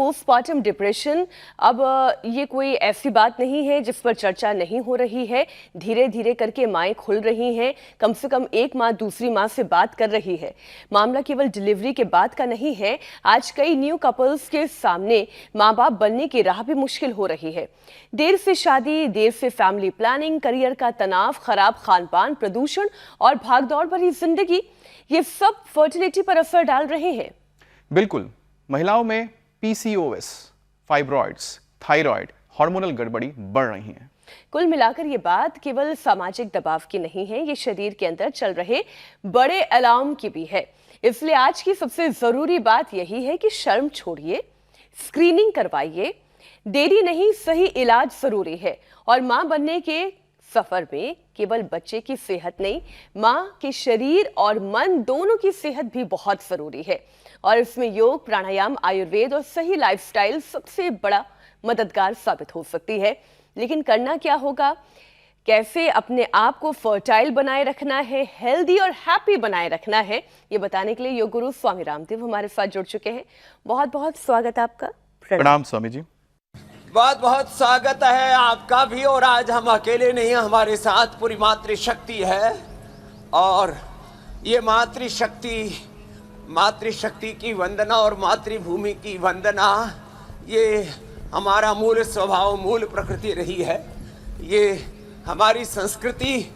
Postmortem depression अब ये कोई ऐसी बात नहीं है जिस पर चर्चा नहीं हो रही है। धीरे धीरे करके माएँ खुल रही हैं। कम से कम एक माँ दूसरी माँ से बात कर रही है। मामला केवल डिलीवरी के बाद का नहीं है। आज कई न्यू कपल्स के सामने माँ बाप बनने की राह भी मुश्किल हो रही है। देर से शादी, देर से फैमिली प्लानिंग, करियर का तनाव, खराब खान-पान, प्रदूषण और भागदौड़ भरी जिंदगी, ये सब फर्टिलिटी पर असर डाल रहे हैं। बिल्कुल, महिलाओं में पीसीओएस, फाइब्रॉइड्स, थायराइड, हार्मोनल गड़बड़ी बढ़ रही हैं। कुल मिलाकर ये बात केवल सामाजिक दबाव की नहीं है, ये शरीर के अंदर चल रहे बड़े अलार्म की भी है। इसलिए आज की सबसे जरूरी बात यही है कि शर्म छोड़िए, स्क्रीनिंग करवाइए। देरी नहीं, सही इलाज जरूरी है। और मां बनने के सफर में केवल बच्चे की सेहत नहीं, मां के शरीर और मन दोनों की सेहत भी बहुत जरूरी है। और इसमें योग, प्राणायाम, आयुर्वेद और सही लाइफस्टाइल सबसे बड़ा मददगार साबित हो सकती है। लेकिन करना क्या होगा, कैसे अपने आप को फर्टाइल बनाए रखना है, हेल्दी और हैप्पी बनाए रखना है, ये बताने के लिए योग गुरु स्वामी रामदेव हमारे साथ जुड़ चुके हैं। बहुत बहुत स्वागत आपका। प्रणाम स्वामी जी। बहुत बहुत स्वागत है आपका भी। और आज हम अकेले नहीं हैं, हमारे साथ पूरी मातृशक्ति है। और ये मातृशक्ति की वंदना और मातृभूमि की वंदना, ये हमारा मूल स्वभाव, मूल प्रकृति रही है। ये हमारी संस्कृति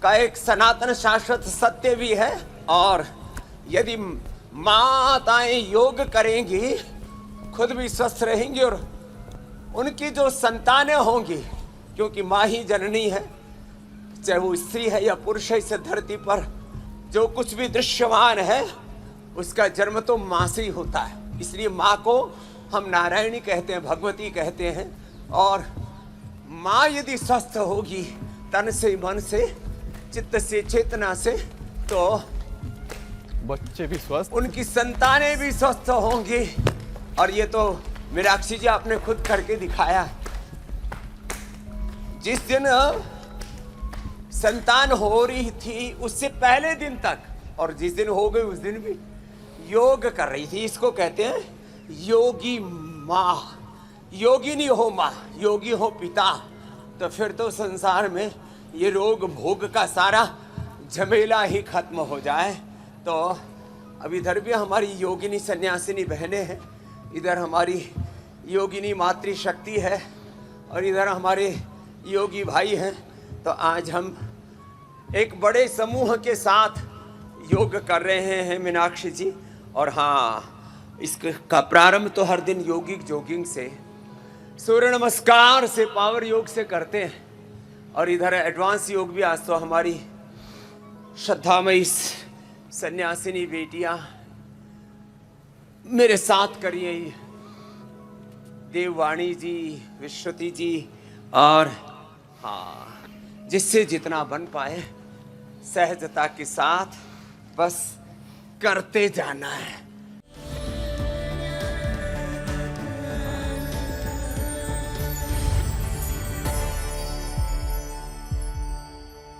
का एक सनातन शाश्वत सत्य भी है। और यदि माताएं योग करेंगी, खुद भी स्वस्थ रहेंगी और उनकी जो संतानें होंगी, क्योंकि माँ ही जननी है, चाहे वो स्त्री है या पुरुष है, इस धरती पर जो कुछ भी दृश्यमान है उसका जन्म तो माँ से ही होता है। इसलिए माँ को हम नारायणी कहते हैं, भगवती कहते हैं। और माँ यदि स्वस्थ होगी तन से, मन से, चित्त से, चेतना से, तो बच्चे भी स्वस्थ, उनकी संतानें भी स्वस्थ होंगी। और ये तो मीनाक्षी जी आपने खुद करके दिखाया। जिस दिन संतान हो रही थी उससे पहले दिन तक, और जिस दिन हो गई उस दिन भी योग कर रही थी। इसको कहते हैं योगी माँ। योगिनी हो माँ, योगी हो पिता, तो फिर तो संसार में ये रोग भोग का सारा झमेला ही खत्म हो जाए। तो अब इधर भी हमारी योगिनी सन्यासिनी बहनें हैं, इधर हमारी योगिनी मातृशक्ति है और इधर हमारे योगी भाई हैं। तो आज हम एक बड़े समूह के साथ योग कर रहे हैं मीनाक्षी जी। और हाँ, इसका प्रारंभ तो हर दिन योगिक जोगिंग से, सूर्य नमस्कार से, पावर योग से करते हैं। और इधर एडवांस योग भी आज तो हमारी श्रद्धामयी सन्यासिनी बेटियां मेरे साथ करिए, देववाणी जी, विश्वती जी। और हाँ, जिससे जितना बन पाए सहजता के साथ बस करते जाना है।